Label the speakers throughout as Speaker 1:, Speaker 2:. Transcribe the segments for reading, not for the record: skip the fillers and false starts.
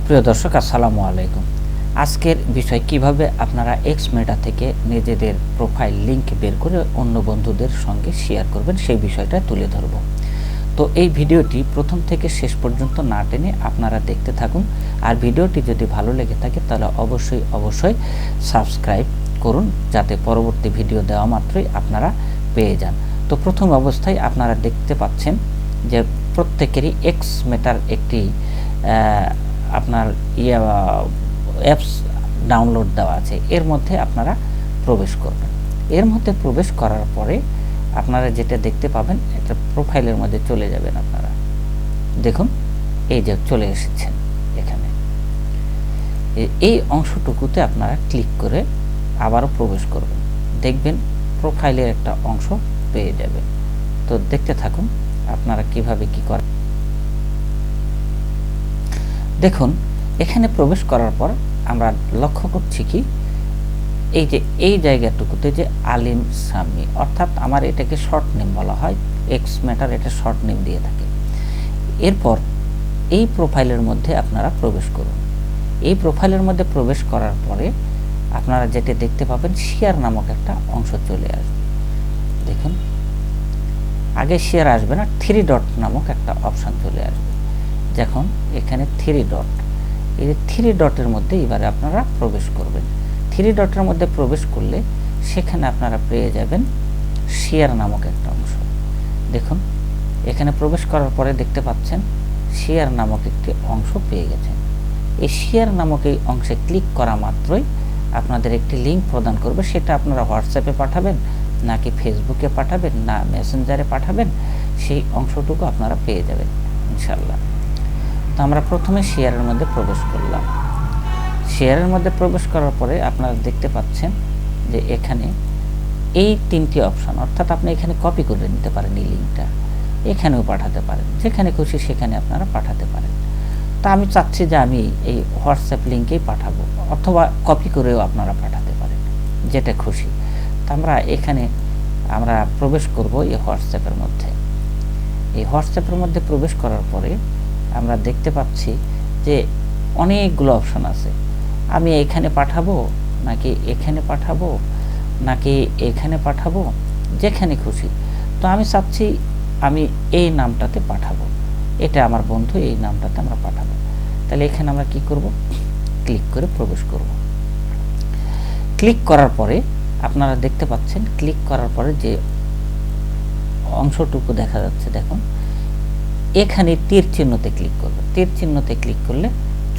Speaker 1: প্রিয় দর্শক, আসসালামু আলাইকুম। আজকের বিষয় কিভাবে আপনারা এক্স মেটা থেকে নিজেদের প্রোফাইল লিংক বের করে অন্য বন্ধুদের সঙ্গে শেয়ার করবেন সেই বিষয়টা তুলে ধরব। তো এই ভিডিওটি প্রথম থেকে শেষ পর্যন্ত না টেনে আপনারা দেখতে থাকুন। আর ভিডিওটি যদি ভালো লেগে থাকে তাহলে অবশ্যই সাবস্ক্রাইব করুন, যাতে পরবর্তী ভিডিও দেওয়া মাত্রই আপনারা পেয়ে যান। তো প্রথম অবস্থায় আপনারা দেখতে পাচ্ছেন যে প্রত্যেকেরই এক্স মেটার একটি আপনার অ্যাপস ডাউনলোড দেওয়া আছে। এর মধ্যে আপনারা প্রবেশ করবেন। এর মধ্যে প্রবেশ করার পরে আপনারা যেটা দেখতে পাবেন, একটা প্রোফাইলের মধ্যে চলে যাবেন। আপনারা দেখুন, এই যে চলে এসেছেন এখানে। এই অংশটুকুতে আপনারা ক্লিক করে আবারও প্রবেশ করবেন। দেখবেন প্রোফাইলের একটা অংশ পেয়ে যাবেন। তো দেখতে থাকুন আপনারা কিভাবে কি করেন। দেখুন, এখানে প্রবেশ করার পর আমরা লক্ষ্য করছি কি, এই যে এই জায়গাটুকুতে যে আলিম সামি, অর্থাৎ আমার এটাকে শর্ট নেম বলা হয়, এক্স ম্যাটার এটা শর্ট নেম দিয়ে থাকে। এরপর এই প্রোফাইলের মধ্যে আপনারা প্রবেশ করুন। এই প্রোফাইলের মধ্যে প্রবেশ করার পরে আপনারা যেটা দেখতে পাবেন, শেয়ার নামক একটা অংশ চলে আসবে। দেখুন, আগে শেয়ার আসবে না, 3 ডট নামক একটা অপশান চলে আসবে। যখন এখানে 3 ডট, এই যে 3 ডটের মধ্যে এবারে আপনারা প্রবেশ করবেন। 3 ডটের মধ্যে প্রবেশ করলে সেখানে আপনারা পেয়ে যাবেন শেয়ার নামক একটা অংশ। দেখুন, এখানে প্রবেশ করার পরে দেখতে পাচ্ছেন শেয়ার নামক একটি অংশ পেয়ে গেছেন। এই শেয়ার নামক এই অংশে ক্লিক করা মাত্রই আপনাদের একটি লিঙ্ক প্রদান করবে। সেটা আপনারা হোয়াটসঅ্যাপে পাঠাবেন, নাকি ফেসবুকে পাঠাবেন, না মেসেঞ্জারে পাঠাবেন, সেই অংশটুকু আপনারা পেয়ে যাবেন ইনশাল্লাহ। তো আমরা প্রথমে শেয়ারের মধ্যে প্রবেশ করলাম। শেয়ারের মধ্যে প্রবেশ করার পরে আপনারা দেখতে পাচ্ছেন যে এখানে এই 3টি অপশান, অর্থাৎ আপনি এখানে কপি করে নিতে পারেন এই লিঙ্কটা, এখানেও পাঠাতে পারেন, যেখানে খুশি সেখানে আপনারা পাঠাতে পারেন। তা আমি চাচ্ছি যে আমি এই হোয়াটসঅ্যাপ লিঙ্কেই পাঠাবো, অথবা কপি করেও আপনারা পাঠাতে পারেন, যেটা খুশি। তা আমরা প্রবেশ করব এই হোয়াটসঅ্যাপের মধ্যে। এই হোয়াটসঅ্যাপের মধ্যে প্রবেশ করার পরে আমরা দেখতে পাচ্ছি যে অনেকগুলো অপশন আছে। আমি এখানে পাঠাবো, নাকি এখানে পাঠাবো, নাকি এখানে পাঠাবো, যেখানে খুশি। তো আমি চাচ্ছি আমি এই নামটাতে পাঠাবো, এটা আমার বন্ধু, এই নামটাতে আমরা পাঠাবো। তাহলে এখানে আমরা কি করব, ক্লিক করে প্রবেশ করব। ক্লিক করার পরে আপনারা দেখতে পাচ্ছেন, ক্লিক করার পরে যে অংশটুকু দেখা যাচ্ছে, দেখুন এখানে তীর চিহ্নতে ক্লিক করবে। তীর চিহ্নতে ক্লিক করলে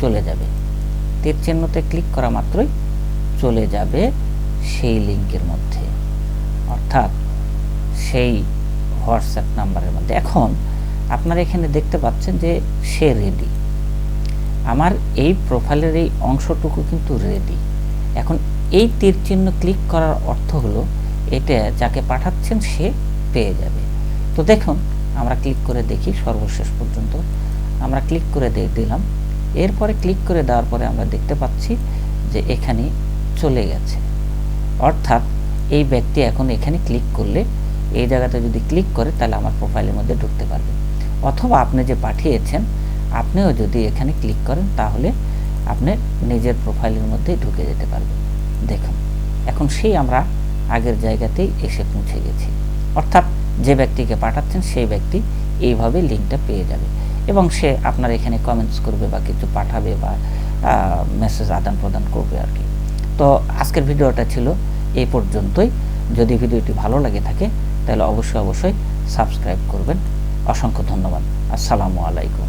Speaker 1: চলে যাবে, তীর চিহ্নতে ক্লিক করা মাত্রই চলে যাবে সেই লিঙ্কের মধ্যে, অর্থাৎ সেই হোয়াটসঅ্যাপ নাম্বারের মধ্যে। এখন আপনারা এখানে দেখতে পাচ্ছেন যে সে রেডি, আমার এই প্রোফাইলের এই অংশটুকু কিন্তু রেডি। এখন এই তীর চিহ্ন ক্লিক করার অর্থ হলো এটা যাকে পাঠাচ্ছেন সে পেয়ে যাবে। তো দেখুন, আমরা ক্লিক করে দেখি সর্বশেষ পর্যন্ত। আমরা ক্লিক করে দিলাম। এরপরে ক্লিক করে দেওয়ার পরে আমরা দেখতে পাচ্ছি যে এখানে চলে গেছে, অর্থাৎ এই ব্যক্তি এখন এখানে ক্লিক করলে, এই জায়গাতে যদি ক্লিক করে তাহলে আমার প্রোফাইলের মধ্যে ঢুকতে পারবে। অথবা আপনি যে পাঠিয়েছেন, আপনিও যদি এখানে ক্লিক করেন তাহলে আপনি নিজের প্রোফাইলের মধ্যে ঢুকে যেতে পারবেন। দেখুন, এখন সেই আমরা আগের জায়গাতেই এসে পৌঁছে গেছি, অর্থাৎ যে ব্যক্তিকে পাঠাচ্ছেন সেই ব্যক্তি এইভাবে লিঙ্কটা পেয়ে যাবে, এবং সে আপনার এখানে কমেন্টস করবে বা কিছু পাঠাবে বা মেসেজ আদান প্রদান করবে আর কি। তো আজকের ভিডিওটা ছিল এই পর্যন্তই। যদি ভিডিওটি ভালো লাগে থাকে তাহলে অবশ্যই সাবস্ক্রাইব করবেন। অসংখ্য ধন্যবাদ। আসসালামু আলাইকুম।